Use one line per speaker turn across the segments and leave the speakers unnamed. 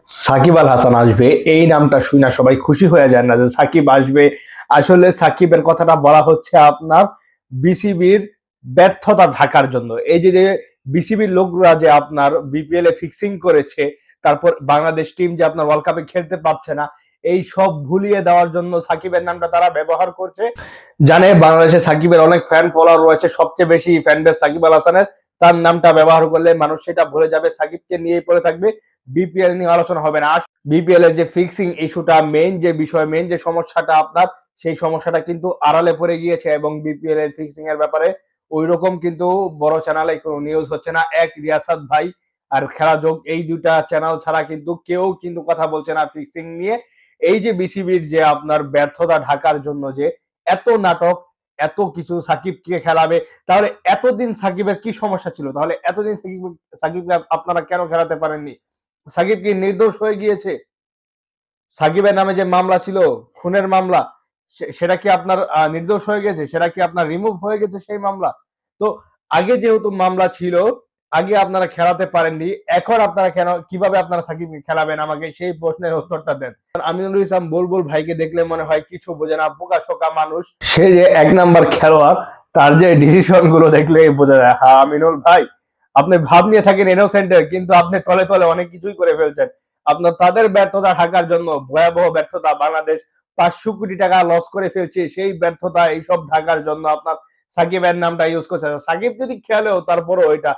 সাকিব আল হাসান আসবে এই নামটা শুনে সবাই খুশি হয়ে যায় না যে সাকিব আসবে। আসলে সাকিবের কথাটা বলা হচ্ছে আপনার বিসিবির ব্যর্থতা ঢাকার জন্য। এই যে যে বিসিবির লোকরা যে আপনার বিপিএল এ ফিক্সিং করেছে, তারপর বাংলাদেশ টিম যে আপনার ওয়ার্ল্ড কাপে খেলতে পারছে না, এই সব ভুলিয়ে দেওয়ার জন্য সাকিবের নামটা তারা ব্যবহার করছে। জানে বাংলাদেশে সাকিবের অনেক ফ্যান ফলোয়ার রয়েছে, সবচেয়ে বেশি ফ্যান বেস সাকিব আল হাসানের। তার নামটা ব্যবহার করলে মানুষ সেটা ভুলে যাবে, সাকিবকে নিয়ে পড়ে থাকবে, বিপিএল নিয়ে আলোচনা হবে না। বিপিএল এর যে ফিক্সিং ইস্যুটা, মেইন যে বিষয়, মেইন যে সমস্যাটা আপনার, সেই সমস্যাটা কিন্তু আড়ালে পড়ে গিয়েছে এবং বিপিএল এর ফিক্সিং এর ব্যাপারে ওই রকম কিন্তু বড় চ্যানেলে কোনো নিউজ হচ্ছে না। এক রিয়াসাত ভাই আর খেলা যোগ, এই দুইটা চ্যানেল ছাড়া কিন্তু কেউ কিন্তু কথা বলছে না ফিক্সিং নিয়ে। এই যে বিসিবির যে আপনার ব্যর্থতা ঢাকার জন্য যে এত নাটক, এত কিছু সাকিবকে খেলাবে, তাহলে এতদিন সাকিবের কি সমস্যা ছিল? তাহলে এতদিন সাকিবকে আপনারা কেন খেলাতে পারেননি? সাকিব কি নির্দোষ হয়ে গিয়েছে? সাকিবের নামে যে মামলা ছিল, খুনের মামলা, সেটা কি আপনার নির্দোষ হয়ে গেছে? সেটা কি আপনার রিমুভ হয়ে গেছে সেই মামলা? তো আগে যেহেতু মামলা ছিল, আগে আপনারা খেলাতে পারেননি, এখন আপনারা কেন, কিভাবে আপনারা সাকিবকে খেলাবেন? আমাকে সেই প্রশ্নের উত্তরটা দেন। আমিনুল ইসলাম বুলবুল ভাইকে দেখলে মনে হয় কিছু বোঝে না, বোকা শোকা মানুষ। সে যে এক নাম্বার খেলোয়াড়, তার যে ডিসিশন গুলো দেখলে বোঝা যায়। হ্যাঁ আমিনুল ভাই, আপনি ভাব নিয়ে থাকেন ইনোসেন্টের, কিন্তু আপনি তলে তলে অনেক কিছুই করে ফেলছেন। আপনার তাদের ব্যর্থতা ঢাকার জন্য, ভয়াবহ ব্যর্থতা, বাংলাদেশ 500 কোটি টাকা লস করে ফেলছে, সেই ব্যর্থতা এইসব ঢাকার জন্য আপনার সাকিবের নামটা ইউজ করছে। সাকিব যদি খেলেও তারপরও ওইটা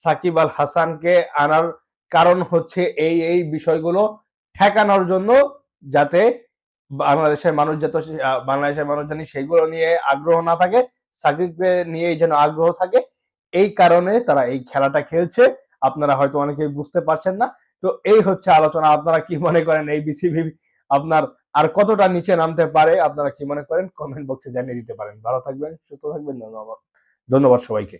সাকিব আল হাসানকে আনার কারণ হচ্ছে এই এই বিষয়গুলো ঠেকানোর জন্য, যাতে বাংলাদেশের মানুষ জানি সেগুলো নিয়ে আগ্রহ না থাকে, সাকিবকে নিয়েই যেন আগ্রহ থাকে। এই কারণে তারা এই খেলাটা খেলছে। আপনারা হয়তো অনেকেই বুঝতে পারছেন না। তো এই হচ্ছে আলোচনা। আপনারা কি মনে করেন এই বিসিবি আপনার আর কতটা নিচে নামতে পারে? আপনারা কি মনে করেন? কমেন্ট বক্সে জানিয়ে দিতে পারেন। ভালো থাকবেন, সুস্থ থাকবেন। ধন্যবাদ। ধন্যবাদ সবাইকে।